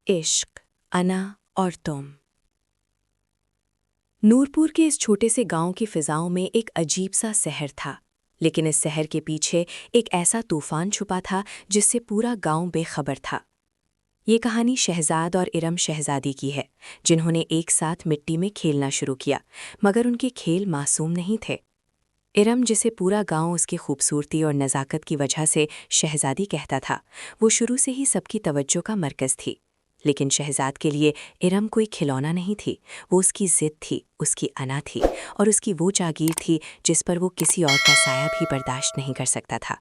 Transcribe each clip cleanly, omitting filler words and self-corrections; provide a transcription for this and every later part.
इश्क, अना और तुम। नूरपुर के इस छोटे से गांव की फिजाओं में एक अजीब सा शहर था, लेकिन इस शहर के पीछे एक ऐसा तूफान छुपा था जिससे पूरा गांव बेखबर था। ये कहानी शहजाद और इरम शहजादी की है, जिन्होंने एक साथ मिट्टी में खेलना शुरू किया, मगर उनके खेल मासूम नहीं थे। इरम, जिसे पूरा गांव उसकी खूबसूरती और नज़ाकत की वजह से शहजादी कहता था, वो शुरू से ही सबकी तवज्जो का मरकज़ थी। लेकिन शहजाद के लिए इरम कोई खिलौना नहीं थी, वो उसकी ज़िद थी, उसकी अना थी और उसकी वो जागीर थी जिस पर वो किसी और का साया भी बर्दाश्त नहीं कर सकता था।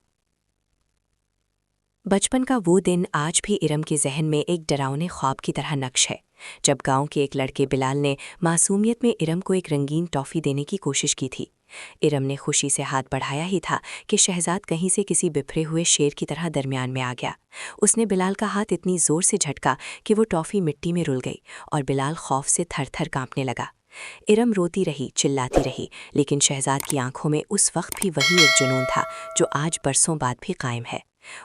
बचपन का वो दिन आज भी इरम के जहन में एक डरावने ख्वाब की तरह नक्श है, जब गांव के एक लड़के बिलाल ने मासूमियत में इरम को एक रंगीन टॉफ़ी देने की कोशिश की थी। इरम ने खुशी से हाथ बढ़ाया ही था कि शहजाद कहीं से किसी बिफरे हुए शेर की तरह दरमियान में आ गया। उसने बिलाल का हाथ इतनी ज़ोर से झटका कि वो टॉफ़ी मिट्टी में रुल गई और बिलाल खौफ से थर थर काँपने लगा। इरम रोती रही, चिल्लाती रही, लेकिन शहजाद की आंखों में उस वक्त भी वही एक जुनून था जो आज बरसों बाद भी कायम है।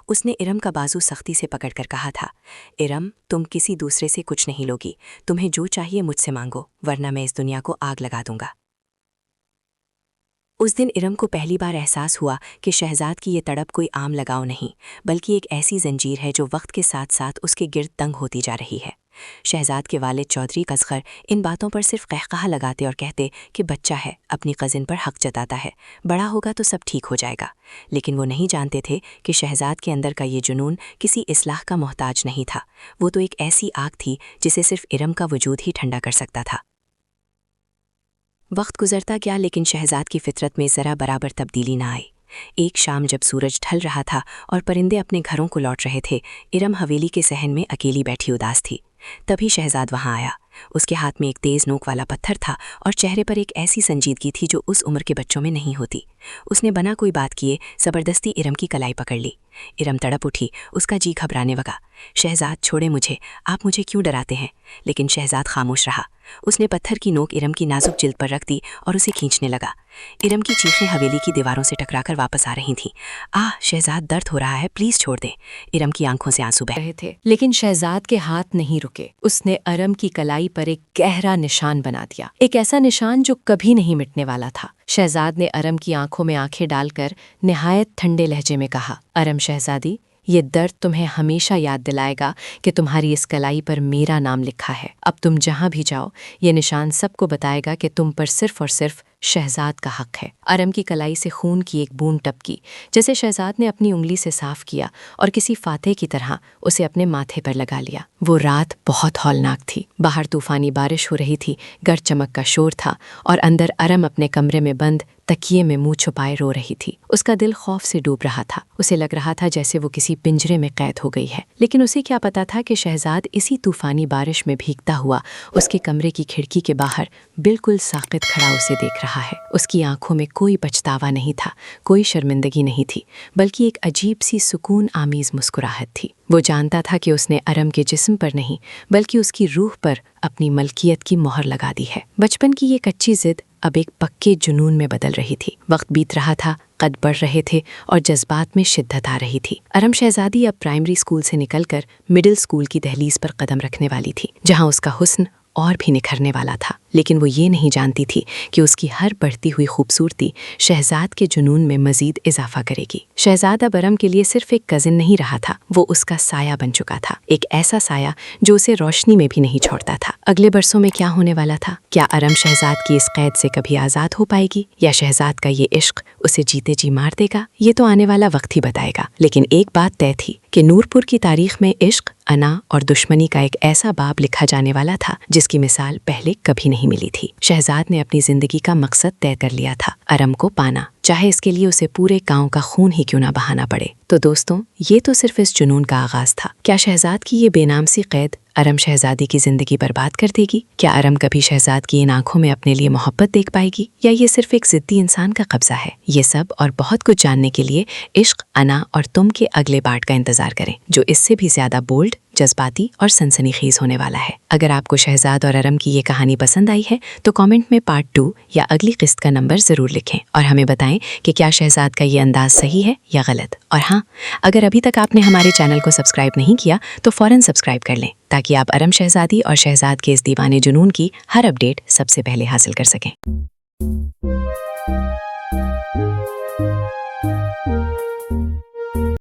उसने इरम का बाजू सख्ती से पकड़कर कहा था, इरम, तुम किसी दूसरे से कुछ नहीं लोगी, तुम्हें जो चाहिए मुझसे मांगो, वरना मैं इस दुनिया को आग लगा दूंगा। उस दिन इरम को पहली बार एहसास हुआ कि शहजाद की ये तड़प कोई आम लगाव नहीं, बल्कि एक ऐसी जंजीर है जो वक्त के साथ साथ उसके गिर्द तंग होती जा रही है। शहजाद के वालिद चौधरी कसगर इन बातों पर सिर्फ कहकहा लगाते और कहते कि बच्चा है, अपनी कज़िन पर हक जताता है, बड़ा होगा तो सब ठीक हो जाएगा। लेकिन वो नहीं जानते थे कि शहजाद के अंदर का ये जुनून किसी इस्लाह का मोहताज नहीं था, वो तो एक ऐसी आग थी जिसे सिर्फ इरम का वजूद ही ठंडा कर सकता था। वक्त गुजरता गया, लेकिन शहजाद की फितरत में ज़रा बराबर तब्दीली ना आई। एक शाम जब सूरज ढल रहा था और परिंदे अपने घरों को लौट रहे थे, इरम हवेली के सहन में अकेली बैठी उदास थी। तभी शहजाद वहाँ आया। उसके हाथ में एक तेज़ नोक वाला पत्थर था और चेहरे पर एक ऐसी संजीदगी थी जो उस उम्र के बच्चों में नहीं होती। उसने बिना कोई बात किए ज़बरदस्ती इरम की कलाई पकड़ ली। इरम तड़प उठी, उसका जी घबराने लगा। शहजाद, छोड़े मुझे, आप मुझे क्यों डराते हैं? लेकिन शहजाद खामोश रहा। उसने पत्थर की नोक इरम की नाजुक जिल्द पर रख दी और उसे खींचने लगा। इरम की चीखें हवेली की दीवारों से टकराकर वापस आ रही थीं। आह शहजाद, दर्द हो रहा है, प्लीज़ छोड़ दें। इरम की आंखों से आंसू बह रहे थे, लेकिन शहजाद के हाथ नहीं रुके। उसने इरम की कलाई पर एक गहरा निशान बना दिया, एक ऐसा निशान जो कभी नहीं मिटने वाला था। शहजाद ने इरम की आंखों में आंखें डालकर निहायत ठंडे लहजे में कहा, इरम शहजादी, ये दर्द तुम्हें हमेशा याद दिलाएगा कि तुम्हारी इस कलाई पर मेरा नाम लिखा है। अब तुम जहाँ भी जाओ, ये निशान सबको बताएगा कि तुम पर सिर्फ और सिर्फ शहजाद का हक है। इरम की कलाई से खून की एक बूंद टपकी, जैसे शहजाद ने अपनी उंगली से साफ किया और किसी फातेह की तरह उसे अपने माथे पर लगा लिया। वो रात बहुत हौलनाक थी। बाहर तूफानी बारिश हो रही थी, गर्ज चमक का शोर था और अंदर इरम अपने कमरे में बंद तकिए में मुंह छुपाए रो रही थी। उसका दिल खौफ से डूब रहा था। उसे लग रहा था जैसे वो किसी पिंजरे में कैद हो गई है। लेकिन उसे क्या पता था कि शहजाद इसी तूफानी बारिश में भीगता हुआ उसके कमरे की खिड़की के बाहर बिल्कुल साक़ित खड़ा उसे देख रहा है। उसकी आंखों में कोई पछतावा नहीं था, कोई शर्मिंदगी नहीं थी, बल्कि एक अजीब सी सुकून आमीज़ मुस्कुराहट थी। वो जानता था कि उसने इरम के जिस्म पर नहीं, बल्कि उसकी रूह पर अपनी मलकियत की मोहर लगा दी है। बचपन की ये कच्ची जिद अब एक पक्के जुनून में बदल रही थी। वक्त बीत रहा था, कद बढ़ रहे थे और जज्बात में शिद्दत आ रही थी। इरम शहजादी अब प्राइमरी स्कूल से निकलकर मिडिल स्कूल की दहलीज पर कदम रखने वाली थी, जहां उसका हुस्न और भी निखरने वाला था। लेकिन वो ये नहीं जानती थी कि उसकी हर बढ़ती हुई खूबसूरती शहजाद के जुनून में मजीद इजाफा करेगी। शहजाद अब इरम के लिए सिर्फ एक कज़िन नहीं रहा था, वो उसका साया बन चुका था, एक ऐसा साया जो उसे रोशनी में भी नहीं छोड़ता था। अगले बरसों में क्या होने वाला था? क्या इरम शहजाद की इस कैद से कभी आज़ाद हो पाएगी, या शहजाद का ये इश्क उसे जीते जी मार देगा? ये तो आने वाला वक्त ही बताएगा। लेकिन एक बात तय थी कि नूरपुर की तारीख में इश्क, अना और दुश्मनी का एक ऐसा बाब लिखा जाने वाला था जिसकी मिसाल पहले कभी नहीं मिली थी। शहजाद ने अपनी जिंदगी का मकसद तय कर लिया था, इरम को पाना, चाहे इसके लिए उसे पूरे गांव का खून ही क्यों ना बहाना पड़े। तो दोस्तों, ये तो सिर्फ इस जुनून का आगाज था। क्या शहजाद की ये बेनाम सी कैद इरम शहजादी की जिंदगी बर्बाद कर देगी? क्या इरम कभी शहजाद की इन आंखों में अपने लिए मोहब्बत देख पाएगी, या ये सिर्फ एक जिद्दी इंसान का कब्जा है? ये सब और बहुत कुछ जानने के लिए इश्क, अना और तुम के अगले पार्ट का इंतजार करें, जो इससे भी ज्यादा बोल्ड, जज्बाती और सनसनीखेज होने वाला है। अगर आपको शहजाद और इरम की ये कहानी पसंद आई है तो कमेंट में पार्ट 2 या अगली किस्त का नंबर ज़रूर लिखें और हमें बताएं कि क्या शहजाद का ये अंदाज सही है या गलत। और हाँ, अगर अभी तक आपने हमारे चैनल को सब्सक्राइब नहीं किया तो फ़ौरन सब्सक्राइब कर लें ताकि आप अरम शहजादी और शहजाद के इस दीवाने जुनून की हर अपडेट सबसे पहले हासिल कर सकें।